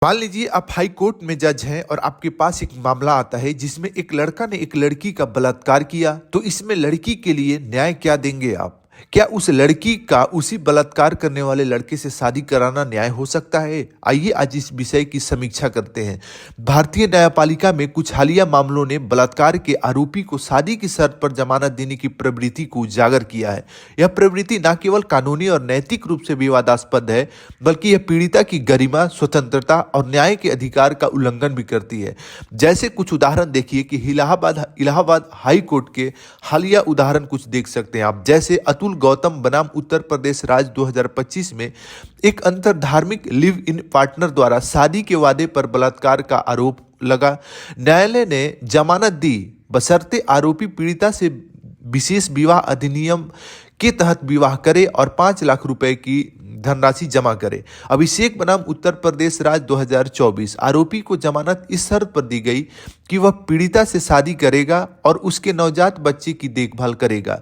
मान लीजिए आप हाई कोर्ट में जज हैं और आपके पास एक मामला आता है जिसमें एक लड़का ने एक लड़की का बलात्कार किया। तो इसमें लड़की के लिए न्याय क्या देंगे आप? क्या उस लड़की का उसी बलात्कार करने वाले लड़के से शादी कराना न्याय हो सकता है? आइए आज इस विषय की समीक्षा करते हैं। भारतीय न्यायपालिका में कुछ हालिया मामलों ने बलात्कार के आरोपी को शादी की शर्त पर जमानत देने की प्रवृत्ति को उजागर किया है। यह प्रवृत्ति न केवल कानूनी और नैतिक रूप से विवादास्पद है, बल्कि यह पीड़िता की गरिमा, स्वतंत्रता और न्याय के अधिकार का उल्लंघन भी करती है। जैसे कुछ उदाहरण देखिए कि इलाहाबाद हाई कोर्ट के हालिया उदाहरण कुछ देख सकते हैं आप। जैसे अतुल गौतम बनाम उत्तर प्रदेश राज्य 2025 में एक अंतर धार्मिक लिव इन पार्टनर द्वारा शादी के वादे पर बलात्कार का आरोप लगा। न्यायालय ने जमानत दी बशर्ते आरोपी पीड़िता से विशेष विवाह अधिनियम के तहत विवाह करे और 5 लाख रुपए की धनराशि जमा करे। अभिषेक बनाम उत्तर प्रदेश राज्य 2024 आरोपी को जमानत इस शर्त पर दी गई कि वह पीड़िता से शादी करेगा और उसके नवजात बच्चे की देखभाल करेगा।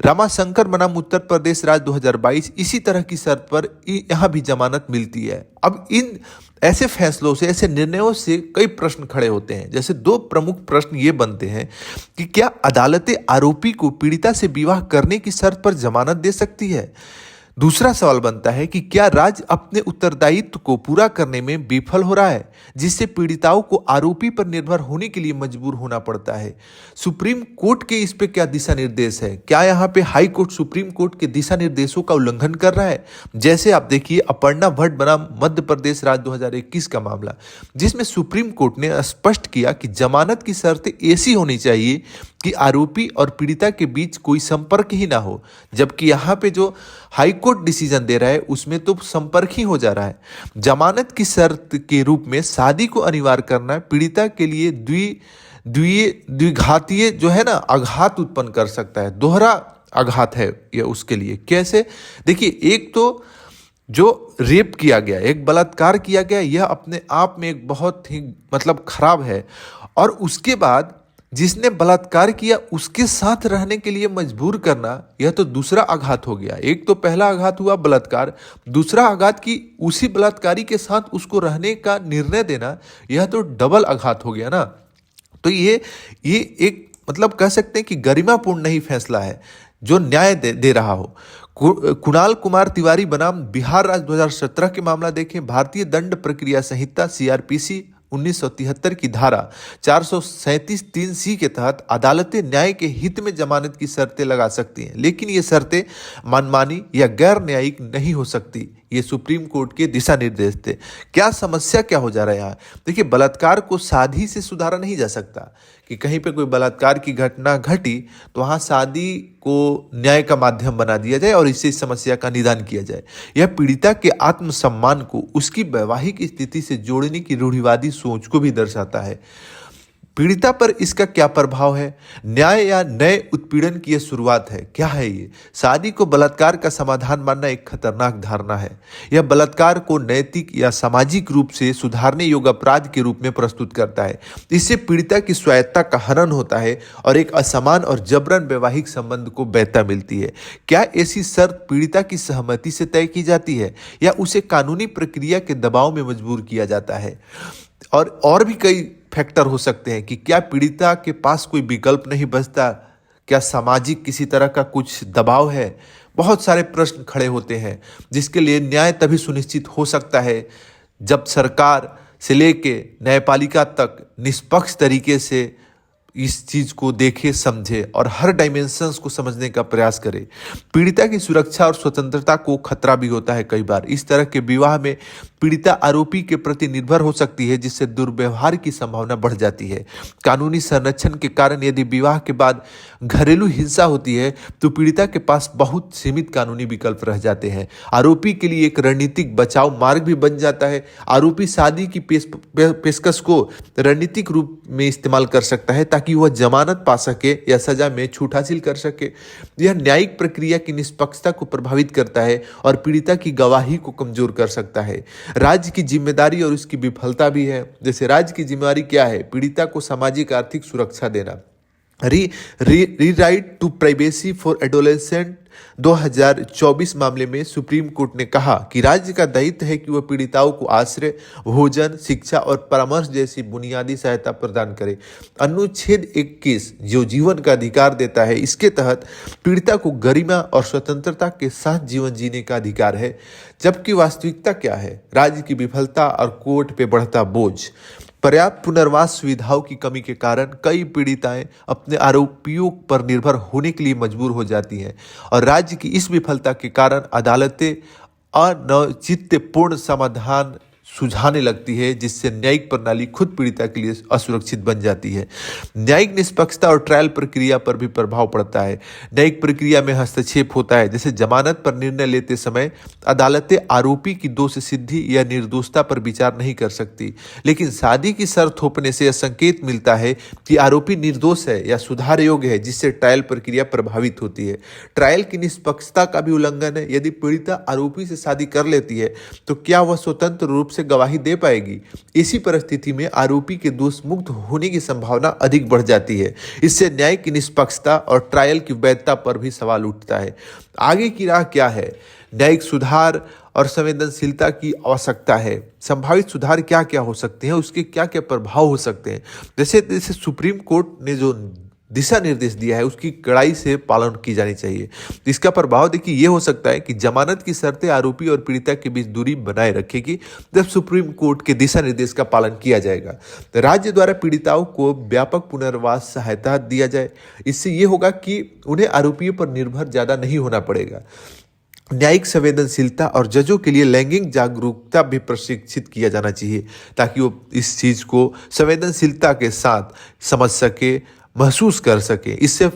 रामाशंकर बनाम उत्तर प्रदेश राज्य 2022 इसी तरह की शर्त पर यहां भी जमानत मिलती है। अब इन ऐसे फैसलों से, ऐसे निर्णयों से कई प्रश्न खड़े होते हैं। जैसे 2 प्रमुख प्रश्न ये बनते हैं कि क्या अदालतें आरोपी को पीड़िता से विवाह करने की शर्त पर जमानत दे सकती है? दूसरा सवाल बनता है कि क्या राज्य अपने उत्तरदायित्व को पूरा करने में विफल हो रहा है, जिससे पीड़िताओं को आरोपी पर निर्भर होने के लिए मजबूर होना पड़ता है? सुप्रीम कोर्ट के इस पे क्या दिशा निर्देश है? क्या यहाँ पे हाई कोर्ट सुप्रीम कोर्ट के दिशा निर्देशों का उल्लंघन कर रहा है? जैसे आप देखिए अपर्णा भट्ट बनाम मध्य प्रदेश राज्य 2021 का मामला, जिसमें सुप्रीम कोर्ट ने स्पष्ट किया कि जमानत की शर्तें ऐसी होनी चाहिए कि आरोपी और पीड़िता के बीच कोई संपर्क ही ना हो। जबकि यहाँ पे जो हाई कोर्ट डिसीजन दे रहा है उसमें तो संपर्क ही हो जा रहा है। जमानत की शर्त के रूप में शादी को अनिवार्य करना पीड़िता के लिए द्विघातीय जो है ना आघात उत्पन्न कर सकता है। दोहरा आघात है यह उसके लिए। कैसे? देखिए, एक तो जो रेप किया गया, एक बलात्कार किया गया, यह अपने आप में एक बहुत ही खराब है। और उसके बाद जिसने बलात्कार किया उसके साथ रहने के लिए मजबूर करना, यह तो दूसरा आघात हो गया। एक तो पहला आघात हुआ बलात्कार, दूसरा आघात की उसी बलात्कारी के साथ उसको रहने का निर्णय देना, यह तो डबल आघात हो गया ना। तो ये एक कह सकते हैं कि गरिमापूर्ण नहीं फैसला है जो न्याय दे रहा हो। कुणाल कुमार तिवारी बनाम बिहार राज्य 2017 के मामला देखें। भारतीय दंड प्रक्रिया संहिता CRPC 1973 की धारा 437(3)(c) के तहत अदालतें न्याय के हित में जमानत की शर्तें लगा सकती हैं, लेकिन ये शर्तें मनमानी या गैर न्यायिक नहीं हो सकती। ये सुप्रीम कोर्ट के दिशा निर्देश थे। क्या समस्या क्या हो जा रहा है यहाँ? देखिए, बलात्कार को शादी से सुधारा नहीं जा सकता कि कहीं पे कोई बलात्कार की घटना घटी तो वहाँ शादी को न्याय का माध्यम बना दिया जाए और इससे इस समस्या का निदान किया जाए। यह पीड़िता के आत्मसम्मान को उसकी वैवाहिक स्थिति से जोड़ने की रूढ़िवादी सोच को भी दर्शाता है। पीड़िता पर इसका क्या प्रभाव है? न्याय या नए उत्पीड़न की यह शुरुआत है। क्या है ये? शादी को बलात्कार का समाधान मानना एक खतरनाक धारणा है। यह बलात्कार को नैतिक या सामाजिक रूप से सुधारने योग्य अपराध के रूप में प्रस्तुत करता है। इससे पीड़िता की स्वायत्तता का हनन होता है और एक असमान और जबरन वैवाहिक संबंध को वैधता मिलती है। क्या ऐसी शर्त पीड़िता की सहमति से तय की जाती है या उसे कानूनी प्रक्रिया के दबाव में मजबूर किया जाता है? और भी कई फैक्टर हो सकते हैं कि क्या पीड़िता के पास कोई विकल्प नहीं बचता? क्या सामाजिक किसी तरह का कुछ दबाव है? बहुत सारे प्रश्न खड़े होते हैं जिसके लिए न्याय तभी सुनिश्चित हो सकता है जब सरकार से लेके न्यायपालिका तक निष्पक्ष तरीके से इस चीज को देखे, समझे और हर डायमेंशंस को समझने का प्रयास करे। पीड़िता की सुरक्षा और स्वतंत्रता को खतरा भी होता है कई बार। इस तरह के विवाह में पीड़िता आरोपी के प्रति निर्भर हो सकती है, जिससे दुर्व्यवहार की संभावना बढ़ जाती है। कानूनी संरक्षण के कारण यदि विवाह के बाद घरेलू हिंसा होती है तो पीड़िता के पास बहुत सीमित कानूनी विकल्प रह जाते हैं। आरोपी के लिए एक रणनीतिक बचाव मार्ग भी बन जाता है। आरोपी शादी की पेशकश को रणनीतिक रूप में इस्तेमाल कर सकता है ताकि वह जमानत पा सके या सजा में छूट हासिल कर सके। यह न्यायिक प्रक्रिया की निष्पक्षता को प्रभावित करता है और पीड़िता की गवाही को कमजोर कर सकता है। राज्य की जिम्मेदारी और उसकी विफलता भी है। जैसे राज्य की जिम्मेदारी क्या है? पीड़िता को सामाजिक आर्थिक सुरक्षा देना, right to privacy for adolescent 2024 मामले में सुप्रीम कोर्ट ने कहा कि राज्य का दायित्व है कि वह पीड़िताओं को आश्रय, भोजन, शिक्षा और परामर्श जैसी बुनियादी सहायता प्रदान करे। अनुच्छेद 21 जो जीवन का अधिकार देता है, इसके तहत पीड़िता को गरिमा और स्वतंत्रता के साथ जीवन जीने का अधिकार है। जबकि वास्तविकता क्या है? राज्य की विफलता और कोर्ट पे बढ़ता बोझ। पर्याप्त पुनर्वास सुविधाओं की कमी के कारण कई पीड़िताएं अपने आरोपियों पर निर्भर होने के लिए मजबूर हो जाती हैं और राज्य की इस विफलता के कारण अदालतें अनौचित्यपूर्ण समाधान सुझाने लगती है, जिससे न्यायिक प्रणाली खुद पीड़िता के लिए असुरक्षित बन जाती है। न्यायिक निष्पक्षता और ट्रायल प्रक्रिया पर भी प्रभाव पड़ता है। न्यायिक प्रक्रिया में हस्तक्षेप होता है, जैसे जमानत पर निर्णय लेते समय अदालतें आरोपी की दोष सिद्धि या निर्दोषता पर विचार नहीं कर सकती, लेकिन शादी की शर्त थोपने से यह संकेत मिलता है कि आरोपी निर्दोष है या सुधार योग्य है, जिससे ट्रायल प्रक्रिया प्रभावित होती है। ट्रायल की निष्पक्षता का भी उल्लंघन है। यदि पीड़िता आरोपी से शादी कर लेती है तो क्या वह स्वतंत्र रूप से गवाही दे पाएगी? इसी परिस्थिति में आरोपी के दोष मुक्त होने की संभावना अधिक बढ़ जाती है। इससे न्याय की निष्पक्षता और ट्रायल की वैधता पर भी सवाल उठता है। आगे की राह क्या है? न्यायिक सुधार और संवेदनशीलता की आवश्यकता है। संभावित सुधार क्या क्या हो सकते हैं, उसके क्या क्या प्रभाव हो सकते हैं? जैसे जैसे सुप्रीम कोर्ट ने जो दिशा निर्देश दिया है, उसकी कड़ाई से पालन की जानी चाहिए। इसका प्रभाव देखिए ये हो सकता है कि जमानत की शर्तें आरोपी और पीड़िता के बीच दूरी बनाए रखेगी जब सुप्रीम कोर्ट के दिशा निर्देश का पालन किया जाएगा। राज्य द्वारा पीड़िताओं को व्यापक पुनर्वास सहायता दिया जाए। इससे ये होगा कि उन्हें आरोपियों पर निर्भर ज्यादा नहीं होना पड़ेगा। न्यायिक संवेदनशीलता और जजों के लिए लैंगिक जागरूकता भी प्रशिक्षित किया जाना चाहिए, ताकि वो इस चीज को संवेदनशीलता के साथ समझ सके, महसूस कर सके। इससे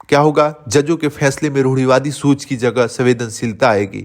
क्या होगा? जजों के फैसले में रूढ़िवादी सोच की जगह संवेदनशीलता आएगी।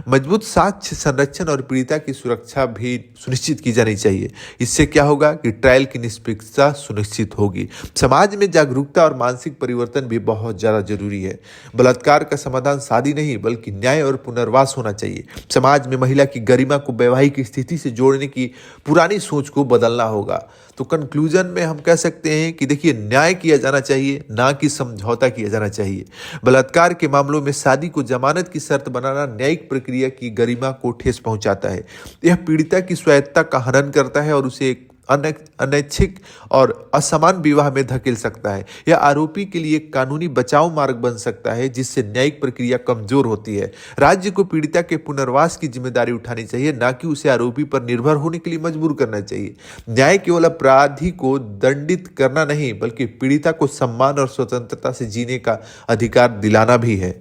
मजबूत साक्ष्य संरक्षण और पीड़िता की सुरक्षा भी सुनिश्चित की जानी चाहिए। इससे क्या होगा कि ट्रायल की निष्पक्षता सुनिश्चित होगी। समाज में जागरूकता और मानसिक परिवर्तन भी बहुत ज़्यादा जरूरी है। बलात्कार का समाधान शादी नहीं बल्कि न्याय और पुनर्वास होना चाहिए। समाज में महिला की गरिमा को वैवाहिक स्थिति से जोड़ने की पुरानी सोच को बदलना होगा। तो कंक्लूजन में हम कह सकते हैं कि देखिए, न्याय किया जाना चाहिए, ना कि समझौता किया जाना चाहिए। बलात्कार के मामलों में शादी को जमानत की शर्त बनाना न्यायिक प्रक्रिया की गरिमा को ठेस पहुंचाता है। यह पीड़िता की स्वायत्तता का हनन करता है और उसे एक अनैच्छिक और असमान विवाह में धकेल सकता है। यह आरोपी के लिए कानूनी बचाव मार्ग बन सकता है, जिससे न्यायिक प्रक्रिया कमजोर होती है। राज्य को पीड़िता के पुनर्वास की जिम्मेदारी उठानी चाहिए, ना कि उसे आरोपी पर निर्भर होने के लिए मजबूर करना चाहिए। न्याय केवल अपराधी को दंडित करना नहीं, बल्कि पीड़िता को सम्मान और स्वतंत्रता से जीने का अधिकार दिलाना भी है।